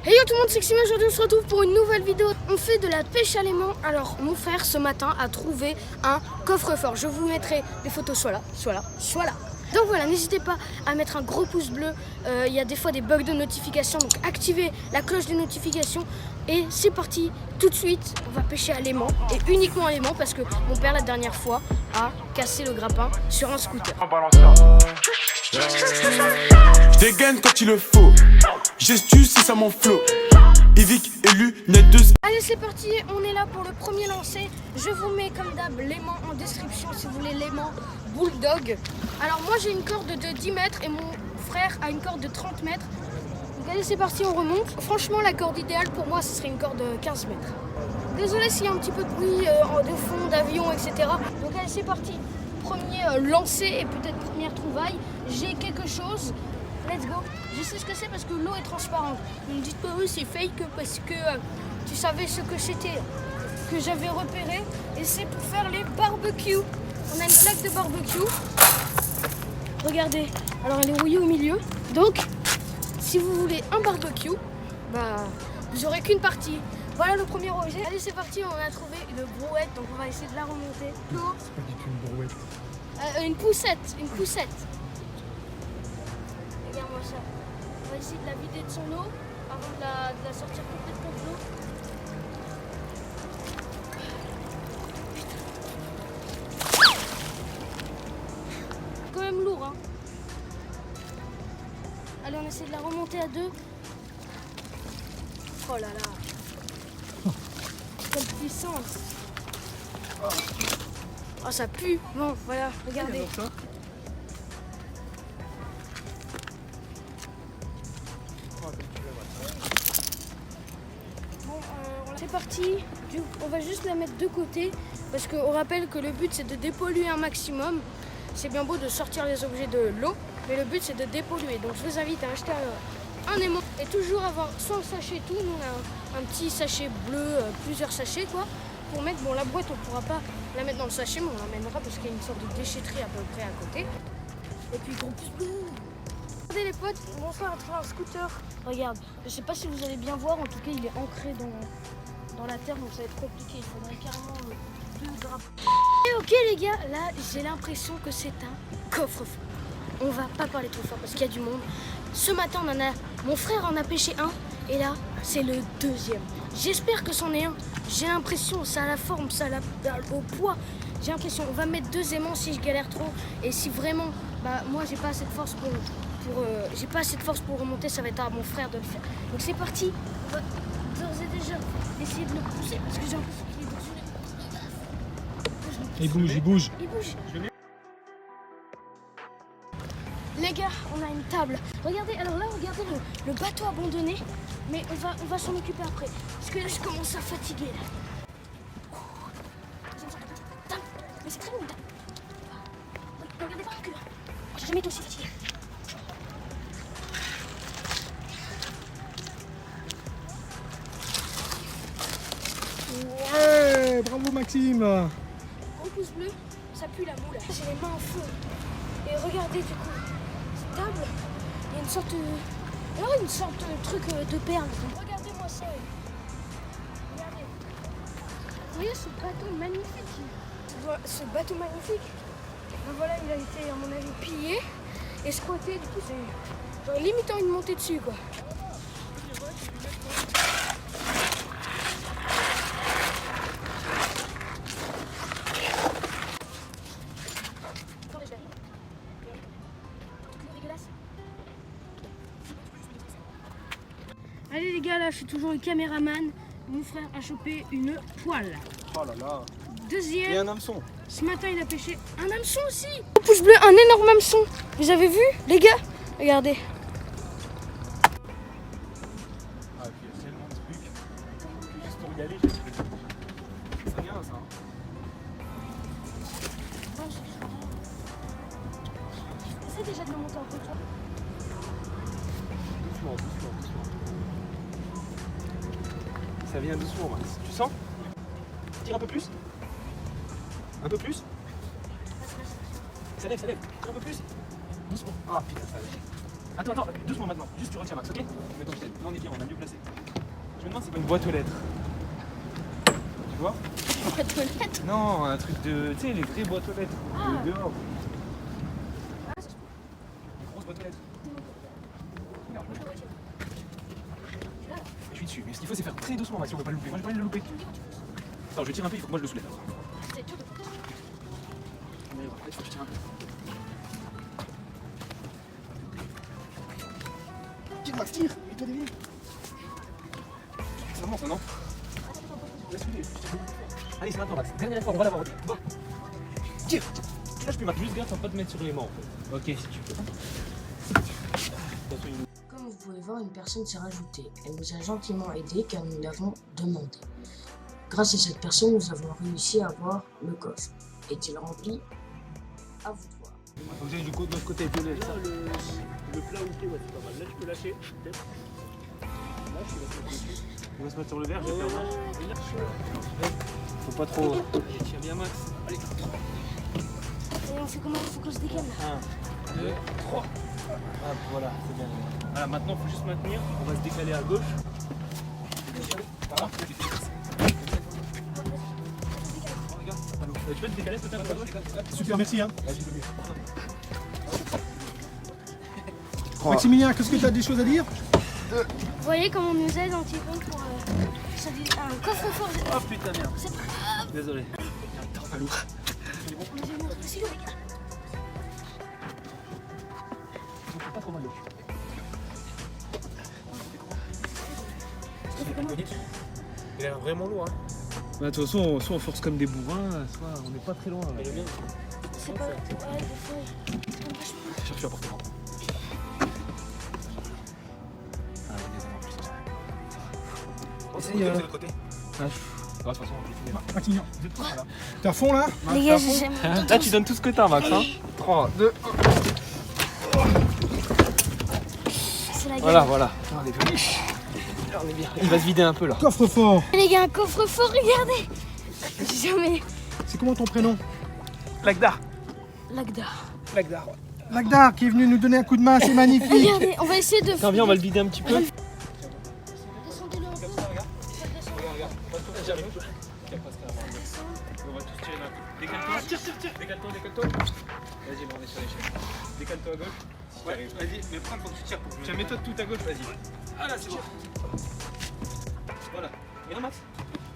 Hey yo tout le monde, c'est Xime, aujourd'hui on se retrouve pour une nouvelle vidéo. On fait de la pêche à l'aimant. Alors mon frère ce matin a trouvé un coffre-fort. Je vous mettrai les photos soit là. Donc voilà, n'hésitez pas à mettre un gros pouce bleu. Il y a des fois des bugs de notification, donc activez la cloche des notifications. Et c'est parti, tout de suite, on va pêcher à l'aimant. Et uniquement à l'aimant parce que mon père la dernière fois a cassé le grappin sur un scooter. Dégaine quand il le faut. Gestu, c'est ça mon flow. Evic élu, net 2. Allez, c'est parti, on est là pour le premier lancer. Je vous mets comme d'hab l'aimant en description si vous voulez l'aimant bulldog. Alors moi j'ai une corde de 10 mètres et mon frère a une corde de 30 mètres. Donc allez, c'est parti, on remonte. Franchement, la corde idéale pour moi ce serait une corde de 15 mètres. Désolé s'il y a un petit peu de bruit de fond, d'avion, etc. Donc allez, c'est parti. Premier lancer et peut-être première trouvaille. J'ai quelque chose. Let's go. Je sais ce que c'est parce que l'eau est transparente. Ne me dites pas oui c'est fake parce que tu savais ce que c'était que j'avais repéré. Et c'est pour faire les barbecues. On a une plaque de barbecue. Regardez. Alors elle est rouillée au milieu. Donc si vous voulez un barbecue, bah vous aurez qu'une partie. Voilà le premier objet. Allez, c'est parti, on a trouvé une brouette, donc on va essayer de la remonter. C'est pas du tout une brouette. Une poussette. Regarde-moi ça. On va essayer de la vider de son eau avant de la sortir complètement de l'eau. Quand même lourd, hein. Allez, on essaie de la remonter à deux. Oh là là. Quelle puissance. Oh, ça pue. Bon, voilà, regardez. C'est parti, on va juste la mettre de côté parce qu'on rappelle que le but c'est de dépolluer un maximum. C'est bien beau de sortir les objets de l'eau, mais le but c'est de dépolluer. Donc je vous invite à acheter un aimant et toujours avoir soit un sachet tout, nous on a un petit sachet bleu, plusieurs sachets quoi, pour mettre, bon la boîte on pourra pas la mettre dans le sachet mais on l'amènera parce qu'il y a une sorte de déchetterie à peu près à côté. Et puis gros pouce bleu. Regardez les potes, mon frère a trouvé un scooter. Regarde, je sais pas si vous allez bien voir, en tout cas il est ancré dans la terre donc ça va être compliqué, il faudrait carrément deux drapeaux. Et ok les gars, là j'ai l'impression que c'est un coffre-fort. On va pas parler trop fort parce qu'il y a du monde. Ce matin mon frère en a pêché un et là c'est le deuxième. J'espère que c'en est un. J'ai l'impression, ça a la forme, ça a au poids. J'ai l'impression, on va mettre deux aimants si je galère trop et si vraiment, bah moi j'ai pas assez de force j'ai pas assez de force pour remonter, ça va être à mon frère de le faire. Donc c'est parti, on va d'ores et déjà essayer de le pousser parce que j'ai l'impression qu'il est dessus. Il bouge. Il bouge. Les gars, on a une table. Regardez, alors là, regardez le bateau abandonné. Mais on va s'en occuper après. Parce que là, je commence à fatiguer. Là. Mais c'est très long. Regardez pas le cul. J'ai jamais été aussi fatigué. Ouais, bravo Maxime. Gros pouce bleu, ça pue la moule. J'ai les mains en feu. Et regardez du coup, cette table, il y a une sorte de truc de perles. Regardez-moi ça. Regardez. Vous voyez ce bateau magnifique. Ce bateau magnifique. Ben voilà, il a été à mon avis pillé et squatté. Du coup, j'aurais limite envie de monter dessus quoi. Allez les gars, là je suis toujours le caméraman. Mon frère a chopé une poêle. Oh là là. Deuxième. Et un hameçon. Ce matin il a pêché un hameçon aussi. Pouce bleu, un énorme hameçon. Vous avez vu les gars? Regardez. Ah, puis il y a tellement de trucs. Juste pour y aller, c'est rien ça. Essaye déjà de le monter un peu toi. Doucement. Ça vient doucement, Max. Tu sens? Tire un peu plus. Un peu plus. Ça lève. Tire un peu plus. Doucement. Ah putain, ça lève. Attends, doucement maintenant. Juste tu retiens Max, ok? Maintenant je t'aide. Là on est bien, on a mieux placé. Je me demande c'est pas une boîte aux lettres. Tu vois? Une boîte aux lettres? Non, un truc de. Tu sais, les vraies boîtes aux lettres. De dehors. Une grosse boîte aux lettres. Regarde, je suis dessus, mais ce qu'il faut c'est faire très doucement Max, si on veut pas le louper. Moi j'ai pas envie de le louper. Attends, je vais tirer un peu, il faut que moi je le soulève. C'est dur de faire. Mais voilà, là il faut que je tire un peu. Tire Max, tire! Et toi derrière! Ça monte, non? Laisse-le, allez, c'est maintenant Max, dernière fois, on va l'avoir, ok? Va! Tire! Là je peux Max, juste garde, sans pas te mettre sur les mains en fait. Ok, si tu peux. Comme vous pouvez voir, une personne s'est rajoutée. Elle nous a gentiment aidés car nous l'avons demandé. Grâce à cette personne, nous avons réussi à avoir le coffre. Est-il rempli? À vous de voir. Donc j'ai du coup de notre côté violet. Là, le plat ou ouais, c'est pas mal. Là, tu peux lâcher, peut-être. Là, je te laisse mettre dessus. On va se mettre sur le verre, je vais faire mal. Faut pas trop. Allez, tiens bien Max. Allez. Et on fait comment? Il faut qu'on se décale là. 1, 2, 3. Ah voilà, c'est bien. Voilà, maintenant il faut juste maintenir. On va se décaler à gauche. Voilà. Tu peux te décaler peut-être à gauche? Super, merci. Hein. Maximilien, qu'est-ce que tu as des choses à dire? Vous voyez comment on nous aide un petit peu pour un coffre-fort. Oh putain merde. C'est pas grave. Désolé. Pas lourd. Mais j'ai montré aussi, les gars. Pas trop mal l'eau. Il a l'air vraiment lourd hein. Bah, de toute façon, soit on force comme des bourrins, soit on n'est pas très loin. Là. C'est pas. Ouais, des fois. Cherche l'appartement. Ah, il y a des de l'autre côté. Ah, de toute façon, on peut finir. Maximilien, t'es à fond là? Les gars, j'aime. Là, tu donnes tout ce que t'as, Max. Hein. 3, 2, 1. C'est la Voilà, gueule. voilà. On est bien. On est bien. Il va se vider un peu là. Coffre-fort. Les gars, un coffre-fort, regardez. Jamais. C'est comment ton prénom? Lagdar. Lagdar. Lagdar. Lagdar qui est venu nous donner un coup de main, c'est magnifique. Regardez, on va essayer de. Tiens, viens, on va le vider un petit peu. Descendez-le un peu. Regarde. J'arrive. On va tous tirer d'un coup. Décale-toi. Tire. Décale-toi. Vas-y, on est sur l'échelle. Décale-toi à gauche. Ouais, vas-y, mais prends, faut que tu tires pour que je. Tiens, mets-toi tout à gauche, vas-y. Ah là, c'est bon. Voilà. Et là, Max,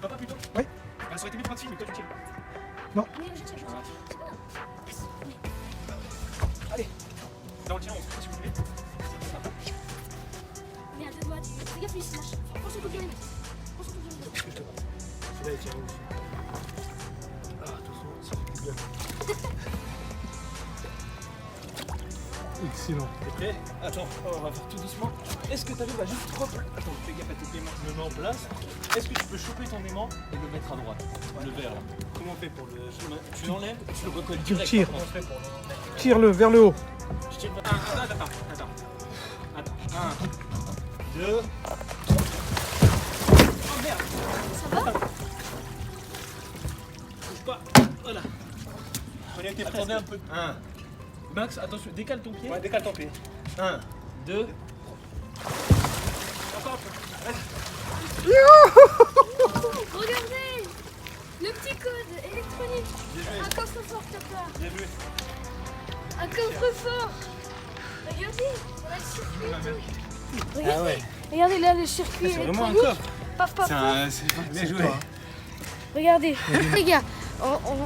papa plutôt. Oui. Ah, ça aurait été mieux de prendre fil, mais toi tu tires. Non. Allez. Non, tiens, on se fait si vous voulez. Regarde, de droite. Fais gaffe, il se lâche. Prends son coup de pied. Prends son coup de pied. Celui-là, il tient aussi. Ah, attention, ça fait bien. Excellent. T'es prêt? Attends, on va faire tout doucement. Est-ce que t'arrives à juste Attends, fais gaffe à tes aimants. Je me mets en place. Est-ce que tu peux choper ton aimant et le mettre à droite? Le vert là. Comment on fait pour le. Tu l'enlèves et tu le recolles direct. tires. Comment on fait pour l'enlever? Tire-le vers le haut. Je tire. Attends. 1, 2. Oh merde! Ça va? Bouge pas. Voilà. On était Attendez un peu. 1. Max, attention, décale ton pied. Ouais, décale ton pied. 1, 2. Encore un peu. Regardez le petit code électronique. Bien joué. Un coffre-fort, papa. Bien joué. Un coffre-fort. Regardez, on a le circuit et tout. Regardez, Ah ouais. regardez là le circuit C'est vraiment un électronique. coffre. Paf, paf, paf. C'est bien joué. Regardez, les gars,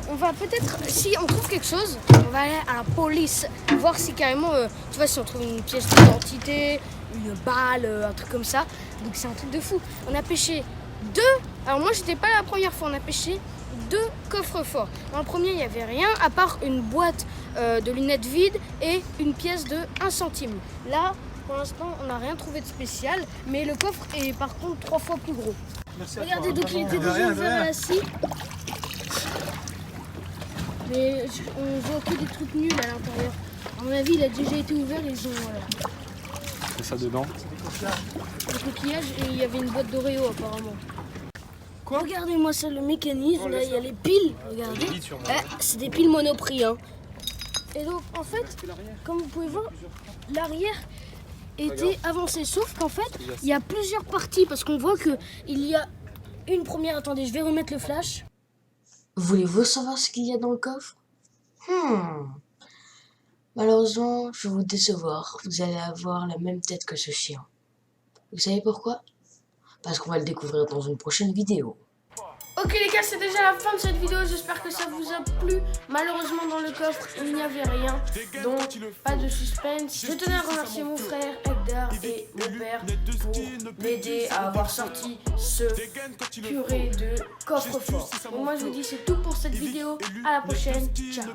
on va peut-être, si on trouve quelque chose, on va aller à la police, voir si carrément, tu vois, si on trouve une pièce d'identité, une balle, un truc comme ça. Donc c'est un truc de fou. On a pêché 2, alors moi j'étais pas là la première fois, on a pêché 2 coffres forts. Dans le premier, il n'y avait rien, à part une boîte de lunettes vides et une pièce de 1 centime. Là, pour l'instant, on n'a rien trouvé de spécial, mais le coffre est par contre 3 fois plus gros. Merci Regardez, donc il était De déjà rien, de ouvert rien. à la scie. Mais on voit que des trucs nuls à l'intérieur. À mon avis, il a déjà été ouvert, ils ont C'est ça dedans. des coquillages et il y avait une boîte d'Oreo apparemment. Quoi? Regardez-moi ça, le mécanisme, là il y a les piles, regardez. C'est des piles Monoprix. Hein. Et donc en fait, comme vous pouvez voir, l'arrière été avancé. Sauf qu'en fait, il y a plusieurs parties parce qu'on voit que il y a une première. Attendez, je vais remettre le flash. Voulez-vous savoir ce qu'il y a dans le coffre? Malheureusement, je vais vous décevoir. Vous allez avoir la même tête que ce chien. Vous savez pourquoi? Parce qu'on va le découvrir dans une prochaine vidéo. Ok les gars, c'est déjà la fin de cette vidéo, j'espère que ça vous a plu. Malheureusement dans le coffre, il n'y avait rien, donc pas de suspense. Je tenais à remercier mon frère Edgar et mon père pour m'aider à avoir sorti ce purée de coffre-fort. Donc moi je vous dis c'est tout pour cette vidéo, à la prochaine, ciao.